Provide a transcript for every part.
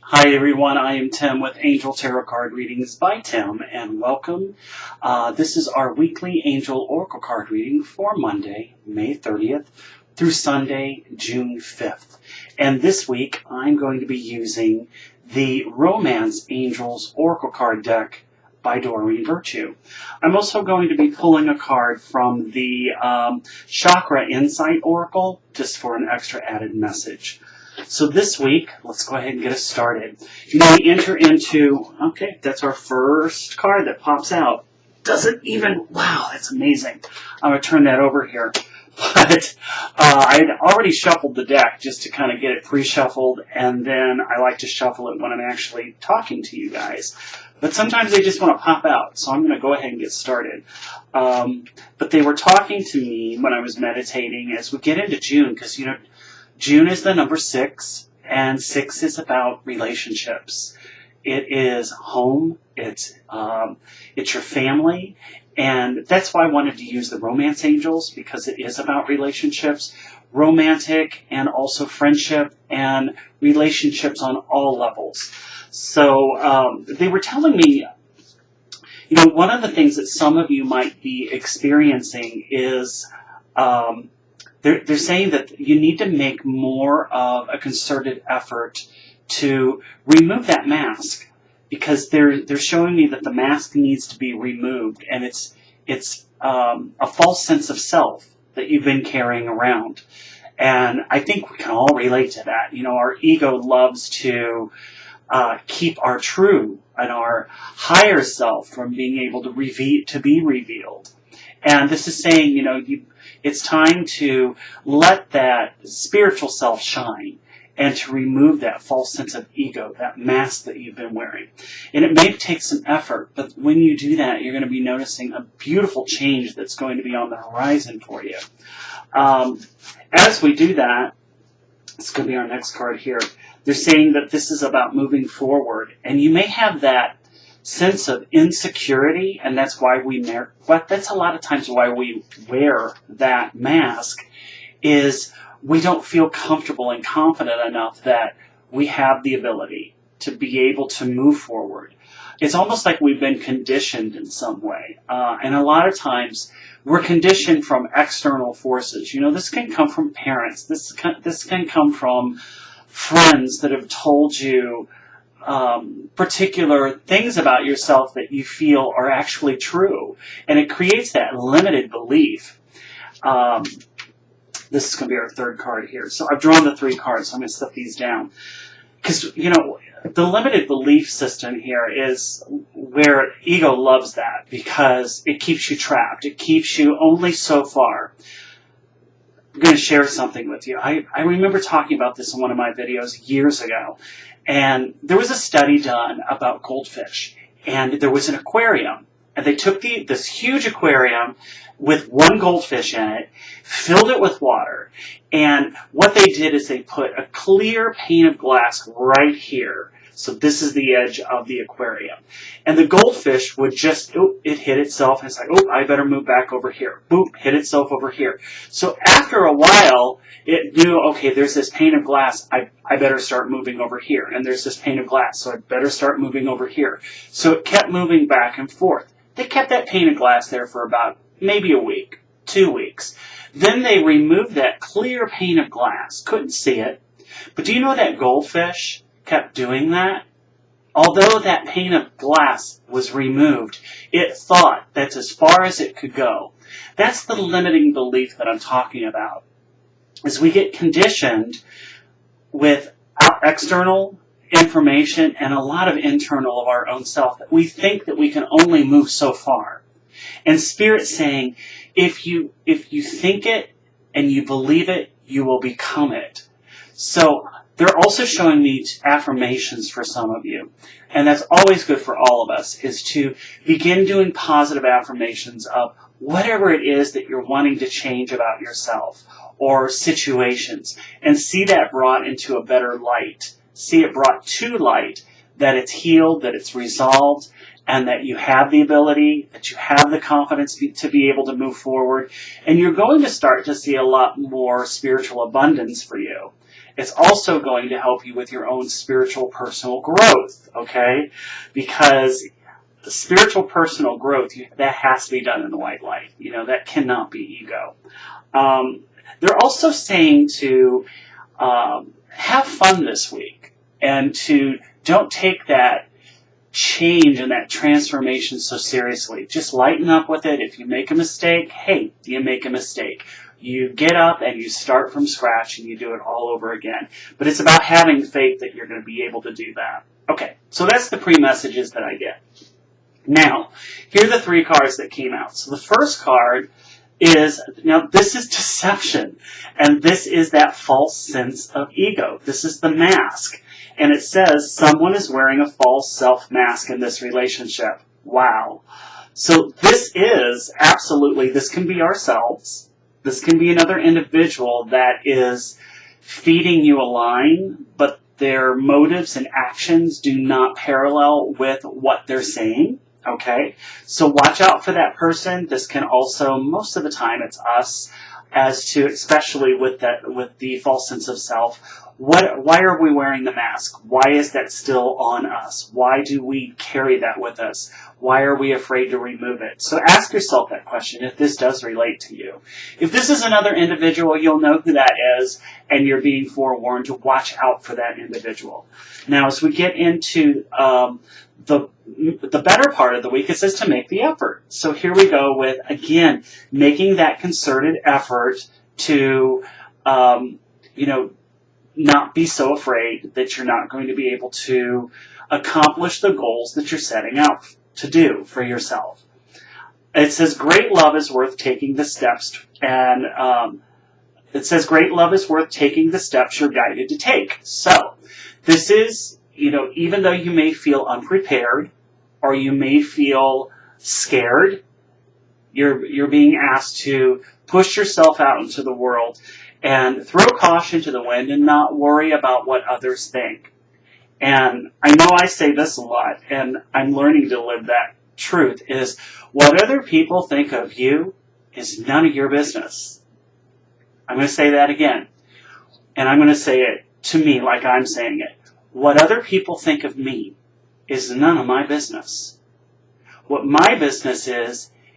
Hi everyone, I am Tim with Angel Tarot Card Readings by Tim, and welcome. This is our weekly Angel Oracle Card reading for Monday, May 30th through Sunday, June 5th. And this week I'm going to be using the Romance Angels Oracle Card deck by Doreen Virtue. I'm also going to be pulling a card from the Chakra Insight Oracle just for an extra added message. So this week, let's go ahead and get us started. You may enter into, okay, that's our first card that pops out. Doesn't even, wow, that's amazing. I'm going to turn that over here. But I'd already shuffled the deck just to kind of get it pre-shuffled, and then I like to shuffle it when I'm actually talking to you guys. But sometimes they just want to pop out, so I'm going to go ahead and get started. But they were talking to me when I was meditating as we get into June, because, you know, June is the number 6, and 6 is about relationships. It is home, it's your family, and that's why I wanted to use the Romance Angels, because it is about relationships, romantic and also friendship and relationships on all levels. So they were telling me, you know, one of the things that some of you might be experiencing is they're saying that you need to make more of a concerted effort to remove that mask, because they're showing me that the mask needs to be removed, and it's a false sense of self that you've been carrying around. And I think we can all relate to that. You know, our ego loves to keep our true and our higher self from being able to be revealed. And this is saying, you know, it's time to let that spiritual self shine and to remove that false sense of ego, that mask that you've been wearing. And it may take some effort, but when you do that, you're going to be noticing a beautiful change that's going to be on the horizon for you. As we do that, it's going to be our next card here. They're saying that this is about moving forward, and you may have that sense of insecurity, and that's why that's a lot of times why we wear that mask, is we don't feel comfortable and confident enough that we have the ability to be able to move forward. It's almost like we've been conditioned in some way, and a lot of times we're conditioned from external forces. You know, this can come from parents, this can come from friends that have told you particular things about yourself that you feel are actually true. And it creates that limited belief. This is going to be our third card here. So I've drawn the 3 cards, so I'm going to set these down. Because, you know, the limited belief system here is where ego loves that, because it keeps you trapped. It keeps you only so far. I'm going to share something with you. I remember talking about this in one of my videos years ago. And there was a study done about goldfish, and there was an aquarium, and they took this huge aquarium with one goldfish in it, filled it with water, and what they did is they put a clear pane of glass right here. So this is the edge of the aquarium. And the goldfish would just, it hit itself, and it's like, I better move back over here. Boop, hit itself over here. So after a while, it knew, okay, there's this pane of glass, I better start moving over here. And there's this pane of glass, so I better start moving over here. So it kept moving back and forth. They kept that pane of glass there for about maybe a week, 2 weeks. Then they removed that clear pane of glass. Couldn't see it. But do you know that goldfish kept doing that? Although that pane of glass was removed, it thought that's as far as it could go. That's the limiting belief that I'm talking about. As we get conditioned with external information and a lot of internal of our own self, that we think that we can only move so far. And Spirit's saying, if you think it and you believe it, you will become it. So they're also showing me affirmations for some of you. And that's always good for all of us, is to begin doing positive affirmations of whatever it is that you're wanting to change about yourself or situations, and see that brought into a better light. See it brought to light, that it's healed, that it's resolved, and that you have the ability, that you have the confidence to be able to move forward. And you're going to start to see a lot more spiritual abundance for you. It's also going to help you with your own spiritual personal growth, okay? Because the spiritual personal growth, that has to be done in the white light. That cannot be ego. They're also saying to have fun this week and to don't take that change and that transformation so seriously. Just lighten up with it. If you make a mistake, hey, you make a mistake. You get up and you start from scratch and you do it all over again. But it's about having faith that you're going to be able to do that. Okay, so that's the pre-messages that I get. Now, here are the 3 cards that came out. So the first card is, now this is deception, and this is that false sense of ego. This is the mask, and it says someone is wearing a false self-mask in this relationship. Wow. So this is absolutely, this can be ourselves. This can be another individual that is feeding you a line, but their motives and actions do not parallel with what they're saying. Okay, so watch out for that person. This can also, most of the time, it's us, as to, especially with the false sense of self. Why are we wearing the mask? Why is that still on us? Why do we carry that with us? Why are we afraid to remove it? So ask yourself that question if this does relate to you. If this is another individual, you'll know who that is, and you're being forewarned to watch out for that individual. Now, as we get into the better part of the week, it says to make the effort. So here we go with, again, making that concerted effort to, not be so afraid that you're not going to be able to accomplish the goals that you're setting out to do for yourself. It says great love is worth taking the steps, and it says great love is worth taking the steps you're guided to take. So this is, even though you may feel unprepared or you may feel scared, you're being asked to push yourself out into the world and throw caution to the wind and not worry about what others think. And I know I say this a lot, and I'm learning to live that truth, is what other people think of you is none of your business. I'm going to say that again. And I'm going to say it to me like I'm saying it. What other people think of me is none of my business. What my business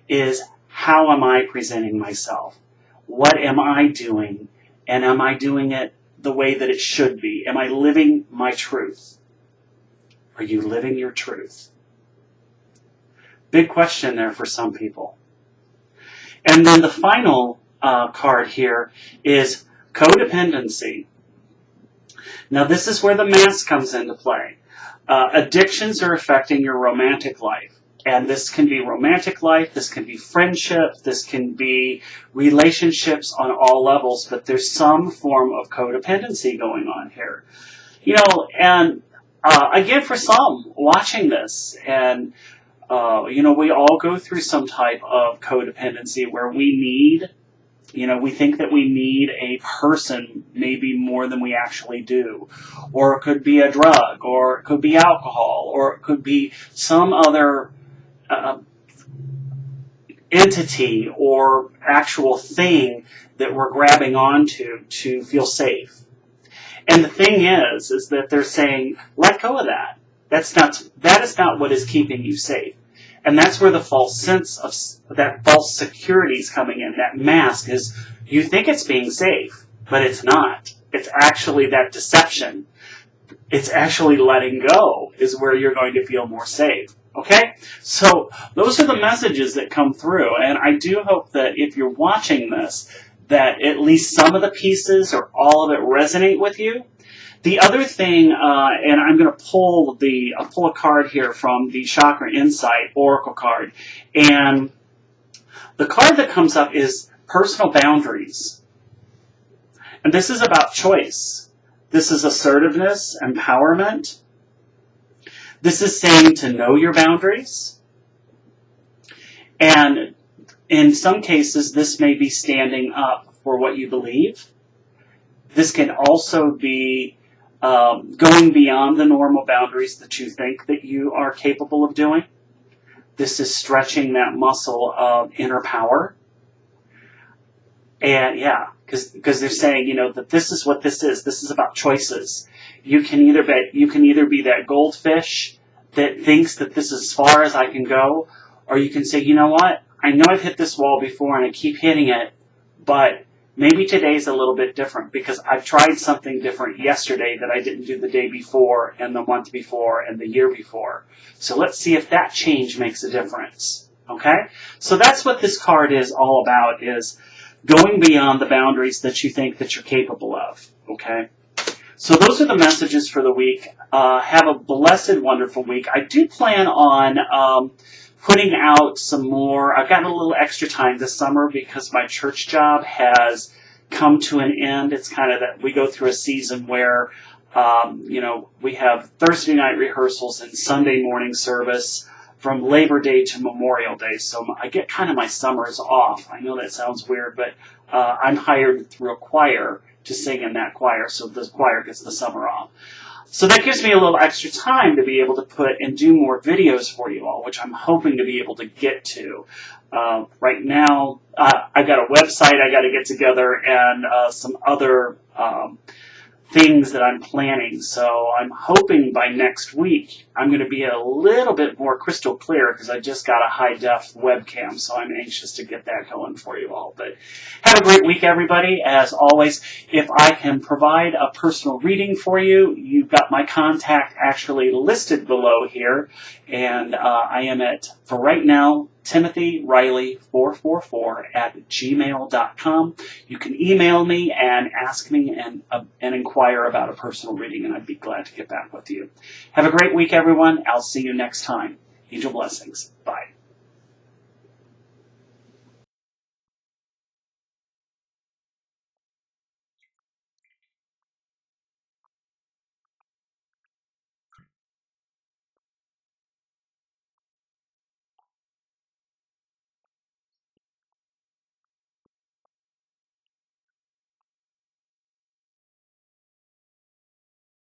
is how am I presenting myself? What am I doing? And am I doing it the way that it should be? Am I living my truth? Are you living your truth? Big question there for some people. And then the final card here is codependency. Now this is where the mask comes into play. Addictions are affecting your romantic life. And this can be romantic life, this can be friendship, this can be relationships on all levels, but there's some form of codependency going on here. And again, for some watching this, and we all go through some type of codependency where we need, we think that we need a person maybe more than we actually do. Or it could be a drug, or it could be alcohol, or it could be some other entity or actual thing that we're grabbing onto to feel safe. And the thing is that they're saying, let go of that. That is not what is keeping you safe. And that's where the false sense of that false security is coming in. That mask is, you think it's being safe, but it's not. It's actually that deception. It's actually letting go is where you're going to feel more safe. Okay? So those are the messages that come through. And I do hope that if you're watching this, that at least some of the pieces or all of it resonate with you. The other thing, and I'm going to pull a card here from the Chakra Insight Oracle card. And the card that comes up is personal boundaries. And this is about choice. This is assertiveness, empowerment. This is saying to know your boundaries. And in some cases, this may be standing up for what you believe. This can also be going beyond the normal boundaries that you think that you are capable of doing. This is stretching that muscle of inner power. And yeah, because they're saying, that this is what this is. This is about choices. You can either be that goldfish that thinks that this is as far as I can go, or you can say, you know what? I know I've hit this wall before and I keep hitting it, but maybe today's a little bit different because I've tried something different yesterday that I didn't do the day before and the month before and the year before. So let's see if that change makes a difference. Okay? So that's what this card is all about, is going beyond the boundaries that you think that you're capable of. Okay? So those are the messages for the week. Have a blessed, wonderful week. I do plan on putting out some more. I've got a little extra time this summer because my church job has come to an end. It's kind of that we go through a season where, we have Thursday night rehearsals and Sunday morning service from Labor Day to Memorial Day. So I get kind of my summers off. I know that sounds weird, but I'm hired through a choir to sing in that choir, so the choir gets the summer off. So that gives me a little extra time to be able to put and do more videos for you all, which I'm hoping to be able to get to. Right now, I've got a website I got to get together and some other things that I'm planning. So I'm hoping by next week I'm going to be a little bit more crystal clear because I just got a high-def webcam, so I'm anxious to get that going for you all. But have a great week, everybody. As always, if I can provide a personal reading for you, you've got my contact actually listed below here. And I am at, for right now, TimothyRiley444@gmail.com. You can email me and ask me and inquire about a personal reading, and I'd be glad to get back with you. Have a great week, everyone. I'll see you next time. Angel blessings. Bye.